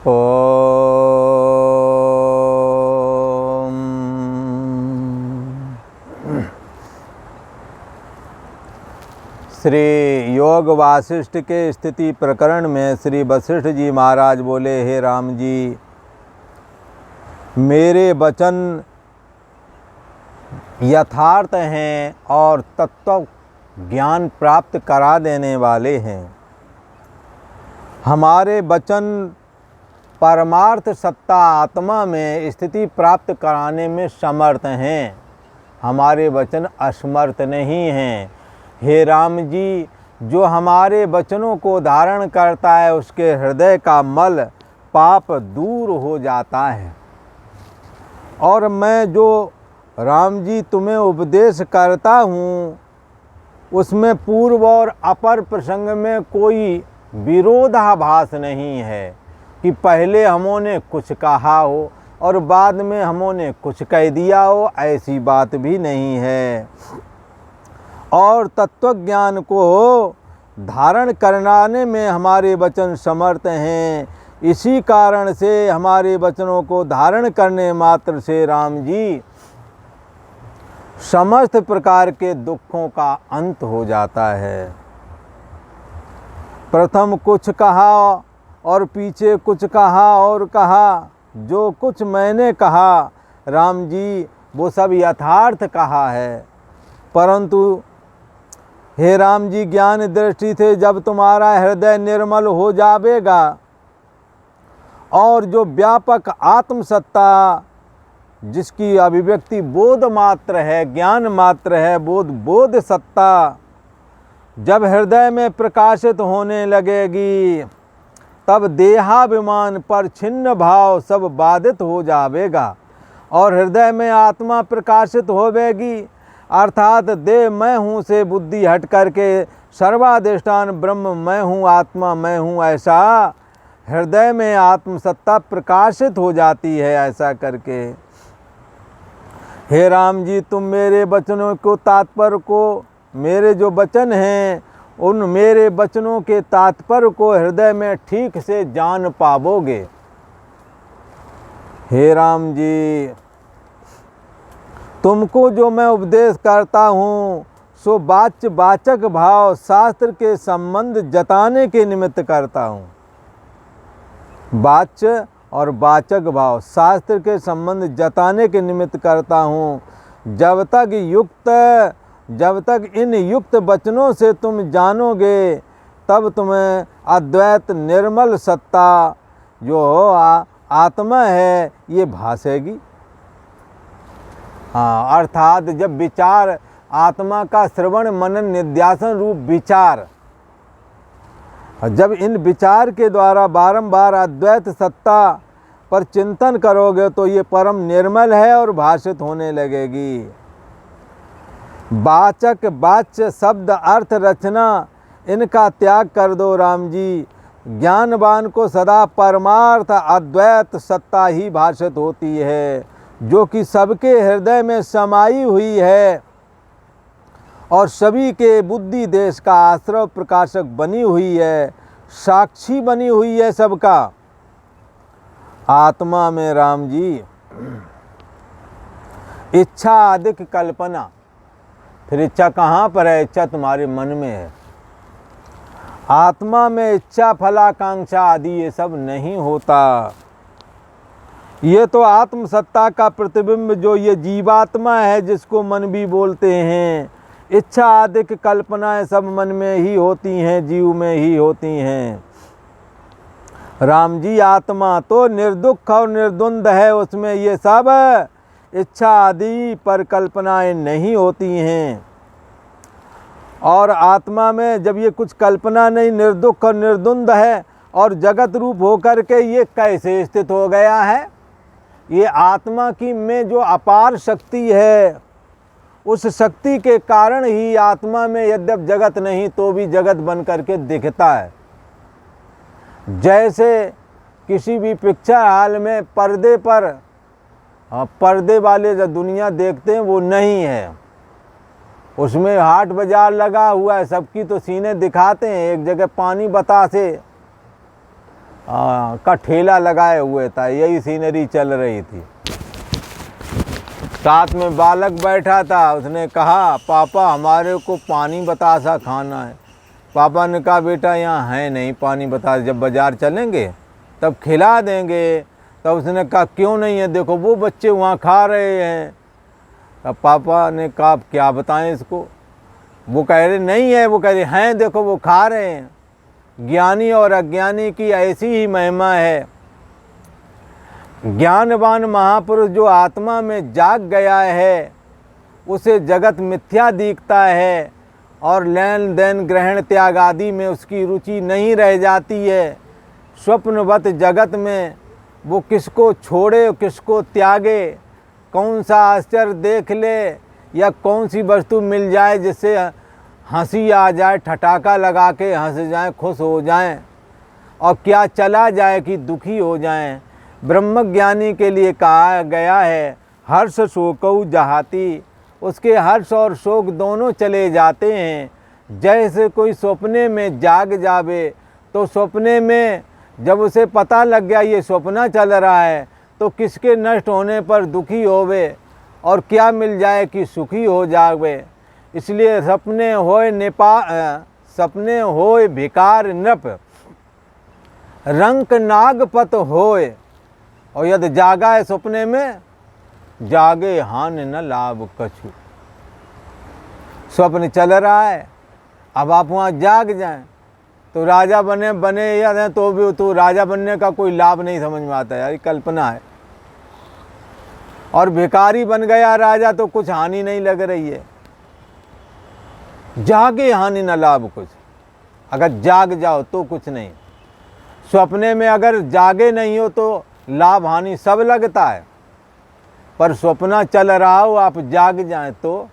ओम। श्री योग वासिष्ठ के स्थिति प्रकरण में श्री वशिष्ठ जी महाराज बोले, हे राम जी, मेरे वचन यथार्थ हैं और तत्व ज्ञान प्राप्त करा देने वाले हैं। हमारे वचन परमार्थ सत्ता आत्मा में स्थिति प्राप्त कराने में समर्थ हैं, हमारे वचन असमर्थ नहीं हैं। हे राम जी, जो हमारे वचनों को धारण करता है उसके हृदय का मल पाप दूर हो जाता है। और मैं जो राम जी तुम्हें उपदेश करता हूँ उसमें पूर्व और अपर प्रसंग में कोई विरोधाभास नहीं है कि पहले हमों कुछ कहा हो और बाद में हमों कुछ कह दिया हो, ऐसी बात भी नहीं है। और तत्वज्ञान को धारण कराने में हमारे वचन समर्थ हैं। इसी कारण से हमारे वचनों को धारण करने मात्र से राम जी समस्त प्रकार के दुखों का अंत हो जाता है। प्रथम कुछ कहा और पीछे कुछ कहा और कहा, जो कुछ मैंने कहा राम जी वो सब यथार्थ कहा है। परंतु हे राम जी, ज्ञान दृष्टि से जब तुम्हारा हृदय निर्मल हो जाएगा और जो व्यापक आत्मसत्ता जिसकी अभिव्यक्ति बोध मात्र है, ज्ञान मात्र है, बोध सत्ता जब हृदय में प्रकाशित होने लगेगी तब देहाभिमान पर छिन्न भाव सब बाधित हो जाएगा और हृदय में आत्मा प्रकाशित होवेगी। अर्थात देह मैं हूँ से बुद्धि हट करके सर्वाधिष्ठान ब्रह्म मैं हूँ, आत्मा मैं हूँ, ऐसा हृदय में आत्मसत्ता प्रकाशित हो जाती है। ऐसा करके हे राम जी, तुम मेरे वचनों को तात्पर्य को, मेरे जो वचन हैं उन मेरे वचनों के तात्पर्य को हृदय में ठीक से जान पाओगे। हे राम जी, तुमको जो मैं उपदेश करता हूँ सो वाच्य वाचक भाव शास्त्र के संबंध जताने के निमित्त करता हूँ। वाच्य और वाचक भाव शास्त्र के संबंध जताने के निमित्त करता हूँ। जब तक इन युक्त वचनों से तुम जानोगे तब तुम्हें अद्वैत निर्मल सत्ता जो आत्मा है ये भासेगी। हाँ, अर्थात जब विचार आत्मा का श्रवण मनन निध्यासन रूप विचार, जब इन विचार के द्वारा बारंबार अद्वैत सत्ता पर चिंतन करोगे तो ये परम निर्मल है और भाषित होने लगेगी। वाचक वाच्य शब्द अर्थ रचना इनका त्याग कर दो राम जी। ज्ञानवान को सदा परमार्थ अद्वैत सत्ता ही भाषित होती है जो कि सबके हृदय में समाई हुई है और सभी के बुद्धि देश का आश्रय प्रकाशक बनी हुई है, साक्षी बनी हुई है सबका। आत्मा में राम जी इच्छा अधिक कल्पना, फिर इच्छा कहाँ पर है? इच्छा तुम्हारे मन में है। आत्मा में इच्छा फलाकांक्षा आदि ये सब नहीं होता। ये तो आत्मसत्ता का प्रतिबिंब जो ये जीवात्मा है जिसको मन भी बोलते हैं, इच्छा अधिक कल्पनाएं सब मन में ही होती हैं, जीव में ही होती हैं। राम जी, आत्मा तो निर्दुख और निर्द्वंद है, उसमें ये सब इच्छा आदि पर कल्पनाएं नहीं होती हैं। और आत्मा में जब ये कुछ कल्पना नहीं, निर्दुख और निर्द्वंद है और जगत रूप होकर के ये कैसे स्थित हो गया है? ये आत्मा की में जो अपार शक्ति है उस शक्ति के कारण ही आत्मा में यद्यप जगत नहीं तो भी जगत बन करके दिखता है। जैसे किसी भी पिक्चर हॉल में पर्दे पर पर्दे वाले जो दुनिया देखते हैं वो नहीं है, उसमें हाट बाजार लगा हुआ है, सबकी तो सीने दिखाते हैं, एक जगह पानी बतासे का ठेला लगाए हुए था, यही सीनरी चल रही थी। साथ में बालक बैठा था, उसने कहा पापा हमारे को पानी बतासा खाना है। पापा ने कहा बेटा यहाँ है नहीं पानी बतासा, जब बाज़ार चलेंगे तब खिला देंगे। तब उसने कहा क्यों नहीं है, देखो वो बच्चे वहाँ खा रहे हैं। तब पापा ने कहा क्या बताएं इसको, वो कह रहे नहीं है, वो कह रहे हैं देखो वो खा रहे हैं। ज्ञानी और अज्ञानी की ऐसी ही महिमा है। ज्ञानवान महापुरुष जो आत्मा में जाग गया है उसे जगत मिथ्या दिखता है और लेन देन ग्रहण त्याग आदि में उसकी रुचि नहीं रह जाती है। स्वप्नवत जगत में वो किसको छोड़े किसको त्यागे, कौन सा आश्चर्य देख ले या कौन सी वस्तु मिल जाए जिससे हंसी आ जाए, ठठाका लगा के हंस जाएं, खुश हो जाएं, और क्या चला जाए कि दुखी हो जाएं। ब्रह्मज्ञानी के लिए कहा गया है हर्ष शोकऊ जहाती, उसके हर्ष और शोक दोनों चले जाते हैं। जैसे कोई सपने में जाग जावे तो सपने में जब उसे पता लग गया ये सपना चल रहा है तो किसके नष्ट होने पर दुखी होवे और क्या मिल जाए कि सुखी हो जावे। इसलिए सपने होए भिकार नृप, रंक नागपत होए, और यदि जागा है सपने में जागे हान न लाभ कछु। स्वप्न चल रहा है, अब आप वहाँ जाग जाएं तो राजा बने या तो भी तो राजा बनने का कोई लाभ नहीं समझ में आता यार, ये कल्पना है। और भिखारी बन गया राजा तो कुछ हानि नहीं लग रही है। जागे हानि न लाभ कुछ, अगर जाग जाओ तो कुछ नहीं। सपने में अगर जागे नहीं हो तो लाभ हानि सब लगता है, पर सपना चल रहा हो आप जाग जाएं तो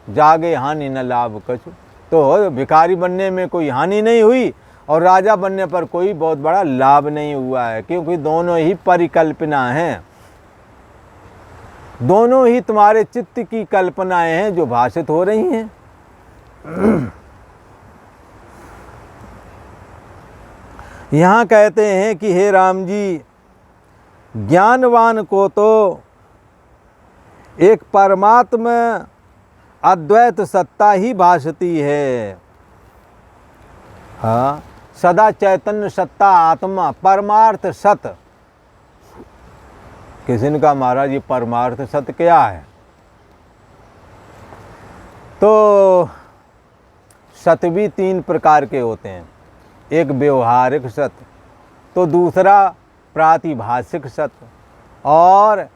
जागे हानि न लाभ कुछ। तो भिखारी बनने में कोई हानि नहीं हुई और राजा बनने पर कोई बहुत बड़ा लाभ नहीं हुआ है, क्योंकि दोनों ही परिकल्पना हैं, दोनों ही तुम्हारे चित्त की कल्पनाएं हैं जो भाषित हो रही हैं। यहाँ कहते हैं कि हे राम जी, ज्ञानवान को तो एक परमात्मा अद्वैत सत्ता ही भासती है। हाँ, सदा चैतन्य सत्ता आत्मा परमार्थ सत। किसी ने कहा महाराज ये परमार्थ सत्य क्या है? तो सत्य भी तीन प्रकार के होते हैं, एक व्यवहारिक सत्य, तो दूसरा प्रातिभाषिक सत्य, और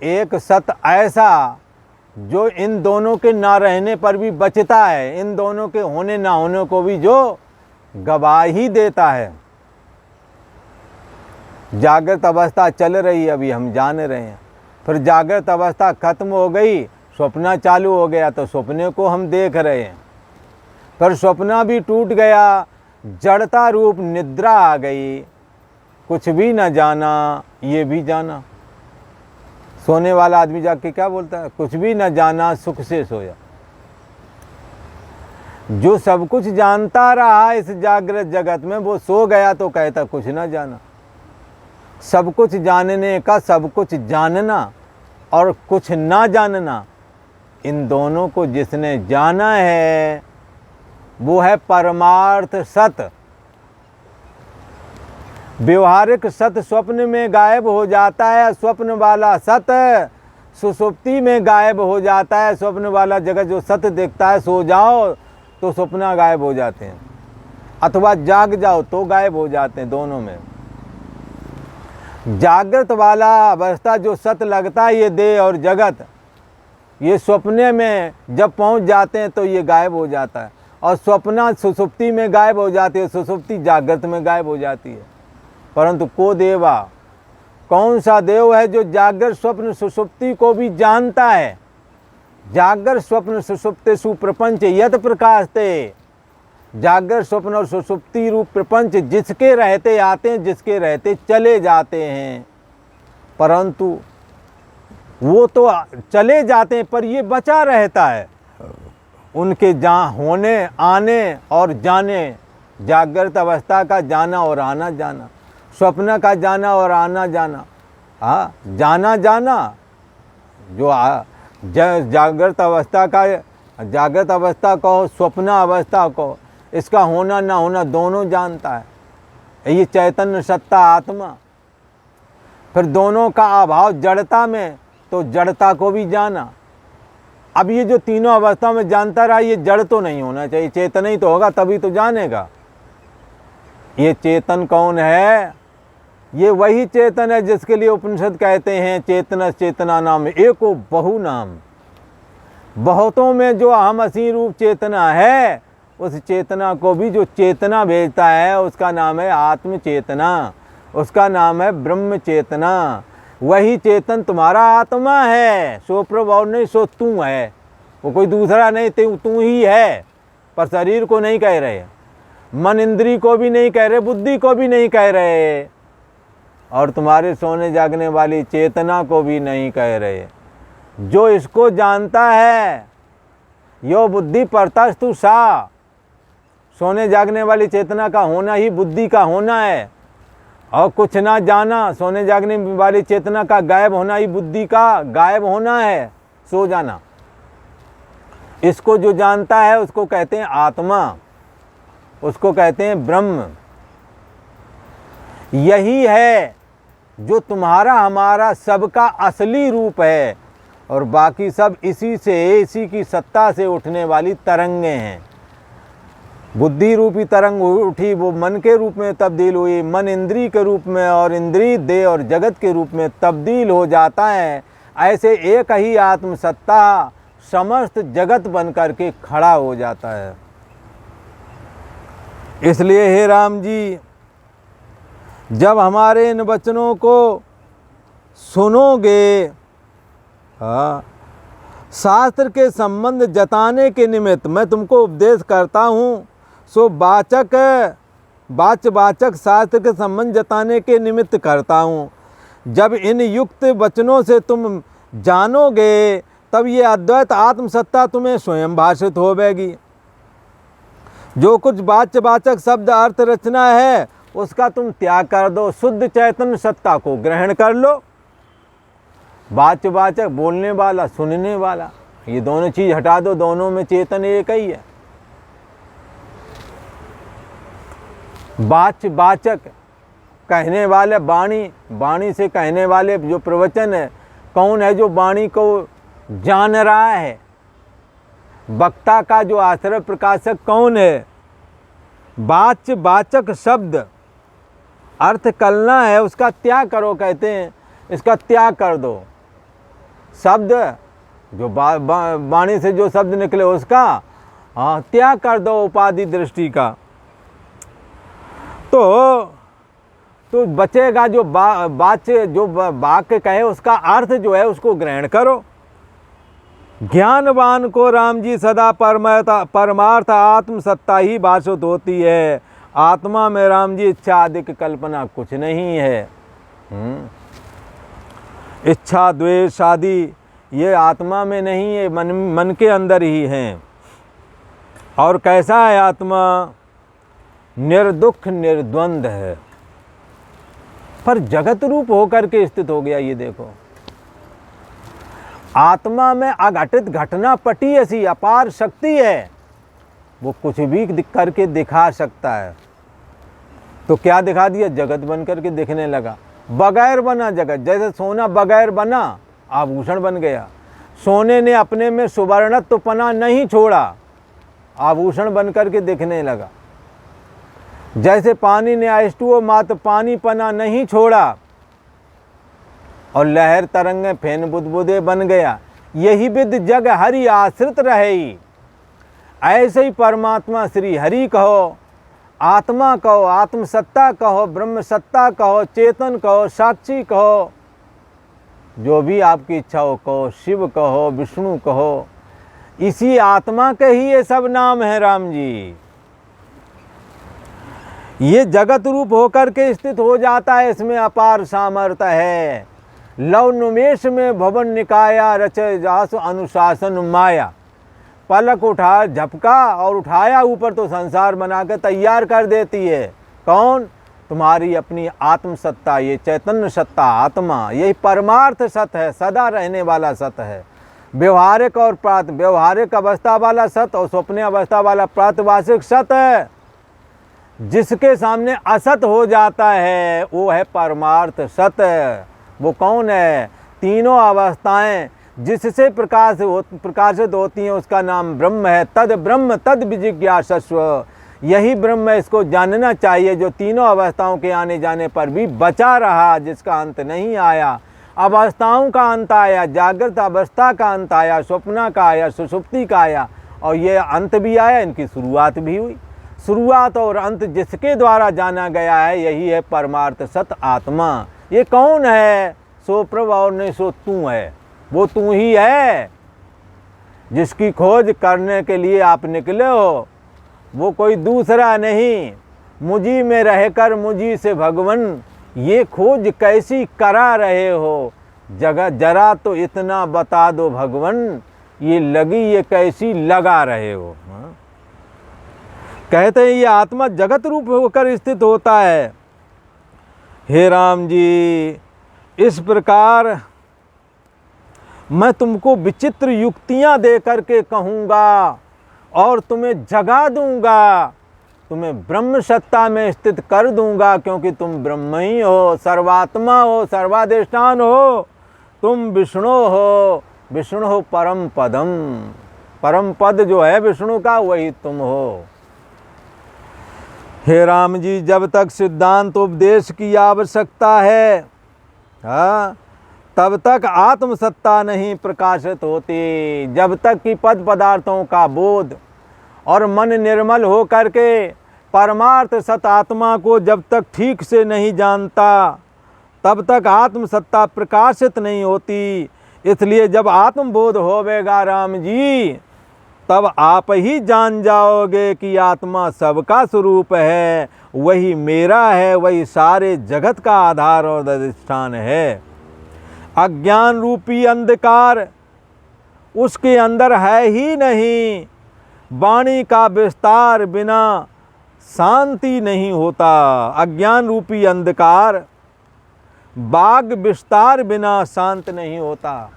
एक सत्य ऐसा जो इन दोनों के ना रहने पर भी बचता है, इन दोनों के होने ना होने को भी जो गवाही देता है। जागृत अवस्था चल रही है, अभी हम जान रहे हैं, फिर जागृत अवस्था खत्म हो गई, स्वप्न चालू हो गया तो सपने को हम देख रहे हैं, फिर स्वप्न भी टूट गया, जड़ता रूप निद्रा आ गई, कुछ भी न जाना ये भी जाना। सोने वाला आदमी जाग के क्या बोलता है? कुछ भी न जाना सुख से सोया। जो सब कुछ जानता रहा इस जागृत जगत में वो सो गया तो कहता कुछ न जाना। सब कुछ जानने का सब कुछ जानना और कुछ ना जानना, इन दोनों को जिसने जाना है वो है परमार्थ सत। व्यवहारिक सत स्वप्न में गायब हो जाता है, स्वप्न वाला सत सुषुप्ति में गायब हो जाता है। स्वप्न वाला जगत जो सत्य देखता है, सो जाओ तो स्वप्न गायब हो जाते हैं, अथवा जाग जाओ तो गायब हो जाते हैं, दोनों में। जागृत वाला अवस्था जो सत्य लगता है ये देह और जगत, ये स्वप्ने में जब पहुंच जाते हैं तो ये गायब हो जाता है, और स्वप्न सुषुप्ति में गायब हो जाती है, सुषुप्ति जागृत में गायब हो जाती है। परंतु को देवा, कौन सा देव है जो जागृत स्वप्न सुषुप्ति को भी जानता है? जागृत स्वप्न सुषुप्ति सुप्रपंच यत प्रकाशते, जागृत स्वप्न और सुषुप्ति रूप प्रपंच जिसके रहते आते हैं, जिसके रहते चले जाते हैं, परंतु वो तो चले जाते हैं पर ये बचा रहता है। उनके होने आने और जाने, जागृत अवस्था का जाना और आना जाना, स्वप्न का जाना और आना जाना। हाँ, जाना जाना जो जागृत अवस्था का, जागृत अवस्था कहो, स्वप्न अवस्था कहो, इसका होना ना होना दोनों जानता है ये चैतन्य सत्ता आत्मा। फिर दोनों का अभाव जड़ता में, तो जड़ता को भी जाना। अब ये जो तीनों अवस्था में जानता रहा, ये जड़ तो नहीं होना चाहिए, चेतन ही तो होगा, तभी तो जानेगा। ये चेतन कौन है? ये वही चेतन है जिसके लिए उपनिषद कहते हैं चेतन चेतना नाम एको बहु नाम। बहुतों में जो अहम असीम रूप चेतना है, उस चेतना को भी जो चेतना भेजता है उसका नाम है आत्म चेतना, उसका नाम है ब्रह्म चेतना। वही चेतन तुम्हारा आत्मा है, सो प्रभु नहीं, सो तू है, वो कोई दूसरा नहीं, तू ही है। पर शरीर को नहीं कह रहे, मन इंद्री को भी नहीं कह रहे, बुद्धि को भी नहीं कह रहे, और तुम्हारे सोने जागने वाली चेतना को भी नहीं कह रहे। जो इसको जानता है, यो बुद्धि परतस्तु सा, सोने जागने वाली चेतना का होना ही बुद्धि का होना है। और कुछ ना जाना, सोने जागने वाली चेतना का गायब होना ही बुद्धि का गायब होना है, सो जाना। इसको जो जानता है उसको कहते हैं आत्मा, उसको कहते हैं ब्रह्म। यही है जो तुम्हारा हमारा सबका असली रूप है, और बाकी सब इसी की सत्ता से उठने वाली तरंगे हैं। बुद्धि रूपी तरंग उठी, वो मन के रूप में तब्दील हुई, मन इंद्री के रूप में, और इंद्री देह और जगत के रूप में तब्दील हो जाता है। ऐसे एक ही आत्म सत्ता समस्त जगत बन करके खड़ा हो जाता है। इसलिए हे राम जी, जब हमारे इन वचनों को सुनोगे, शास्त्र के संबंध जताने के निमित्त मैं तुमको उपदेश करता हूँ, सो वाचक शास्त्र के संबंध जताने के निमित्त करता हूँ। जब इन युक्त वचनों से तुम जानोगे, तब ये अद्वैत आत्मसत्ता तुम्हें स्वयं भाषित होवेगी। जो कुछ वाचक शब्द अर्थ रचना है, उसका तुम त्याग कर दो, शुद्ध चैतन्य सत्ता को ग्रहण कर लो। वाचक बोलने वाला, सुनने वाला, ये दोनों चीज हटा दो, दोनों में चेतन एक ही है। वाचक कहने वाले, वाणी से कहने वाले जो प्रवचन है, कौन है जो वाणी को जान रहा है? वक्ता का जो आश्रय प्रकाशक कौन है? वाचक शब्द अर्थ कलना है, उसका त्याग करो, कहते हैं इसका त्याग कर दो। शब्द जो वाणी से जो शब्द निकले उसका त्याग कर दो, उपाधि दृष्टि का। तो बचेगा जो वाक्य कहे, उसका अर्थ जो है उसको ग्रहण करो। ज्ञानवान को राम जी सदा परमार्थ आत्म सत्ता ही भाषित होती है। आत्मा में राम जी इच्छा आदि की कल्पना कुछ नहीं है। इच्छा द्वेष आदि ये आत्मा में नहीं है, मन के अंदर ही हैं। और कैसा है आत्मा? निर्दुख निर्द्वंद है, पर जगत रूप होकर के स्थित हो गया। ये देखो, आत्मा में अघटित घटना पटी ऐसी अपार शक्ति है, वो कुछ भी करके दिखा सकता है। तो क्या दिखा दिया? जगत बन करके दिखने लगा। बगैर बना जगत, जैसे सोना बगैर बना आभूषण बन गया। सोने ने अपने में सुवर्णत्वपना नहीं छोड़ा, आभूषण बन करके दिखने लगा। जैसे पानी ने H2O मात्र पानी पना नहीं छोड़ा और लहर तरंगे फेन बुदबुदे बन गया। यही विद जग हरि आश्रित रहे। ऐसे ही परमात्मा श्री हरि कहो, आत्मा कहो, आत्मसत्ता कहो, ब्रह्म सत्ता कहो, चेतन कहो, साक्षी कहो, जो भी आपकी इच्छा हो कहो, शिव कहो, विष्णु कहो, इसी आत्मा के ही ये सब नाम है राम जी। ये जगत रूप होकर के स्थित हो जाता है, इसमें अपार सामर्थ्य है। लव निमेष में भवन निकाया, रचे जासु अनुशासन माया। पलक उठा झपका और उठाया ऊपर तो संसार बना के तैयार कर देती है। कौन? तुम्हारी अपनी आत्म सत्ता, ये चैतन्य सत्ता आत्मा, यही परमार्थ सत है, सदा रहने वाला सत है। व्यवहारिक और व्यवहारिक अवस्था वाला सत और स्वप्न अवस्था वाला प्रातभाषिक सत है। जिसके सामने असत हो जाता है वो है परमार्थ सत। वो कौन है? तीनों अवस्थाएं जिससे प्रकाशित होती हैं उसका नाम ब्रह्म है। तद ब्रह्म तद विजिज्ञासस्व, यही ब्रह्म है, इसको जानना चाहिए। जो तीनों अवस्थाओं के आने जाने पर भी बचा रहा, जिसका अंत नहीं आया। अवस्थाओं का अंत आया, जागृत अवस्था का अंत आया, स्वप्न का आया, सुषुप्ति का आया, और ये अंत भी आया, इनकी शुरुआत भी हुई। शुरुआत और अंत जिसके द्वारा जाना गया है यही है परमार्थ सत आत्मा। ये कौन है? सो प्रभु और नहीं सो तू है, वो तू ही है जिसकी खोज करने के लिए आप निकले हो। वो कोई दूसरा नहीं। मुझी में रहकर मुझी से भगवन ये खोज कैसी करा रहे हो, जरा तो इतना बता दो भगवन, ये लगी ये कैसी लगा रहे हो। कहते हैं ये आत्मा जगत रूप होकर स्थित होता है। हे राम जी, इस प्रकार मैं तुमको विचित्र युक्तियां दे करके कहूँगा और तुम्हें जगा दूंगा, तुम्हें ब्रह्म सत्ता में स्थित कर दूंगा, क्योंकि तुम ब्रह्म ही हो, सर्वात्मा हो, सर्वाधिष्ठान हो, तुम विष्णु हो। विष्णु हो परम पदम, परम पद जो है विष्णु का वही तुम हो। हे राम जी, जब तक सिद्धांत उपदेश की आवश्यकता है, हाँ, तब तक आत्मसत्ता नहीं प्रकाशित होती। जब तक कि पद पदार्थों का बोध और मन निर्मल हो करके परमार्थ सत आत्मा को जब तक ठीक से नहीं जानता, तब तक आत्मसत्ता प्रकाशित नहीं होती। इसलिए जब आत्मबोध होवेगा राम जी, तब आप ही जान जाओगे कि आत्मा सबका स्वरूप है, वही मेरा है, वही सारे जगत का आधार और अधिष्ठान है। अज्ञान रूपी अंधकार उसके अंदर है ही नहीं। वाणी का विस्तार बिना शांति नहीं होता। अज्ञान रूपी अंधकार बाग विस्तार बिना शांत नहीं होता।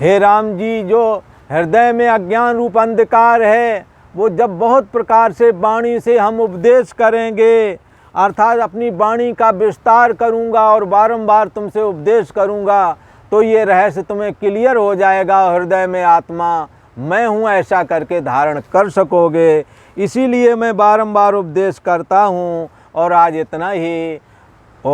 हे राम जी, जो हृदय में अज्ञान रूप अंधकार है, वो जब बहुत प्रकार से वाणी से हम उपदेश करेंगे, अर्थात अपनी वाणी का विस्तार करूँगा और बारंबार तुमसे उपदेश करूँगा, तो ये रहस्य तुम्हें क्लियर हो जाएगा। हृदय में आत्मा मैं हूँ ऐसा करके धारण कर सकोगे। इसीलिए मैं बारंबार उपदेश करता हूँ। और आज इतना ही। ओ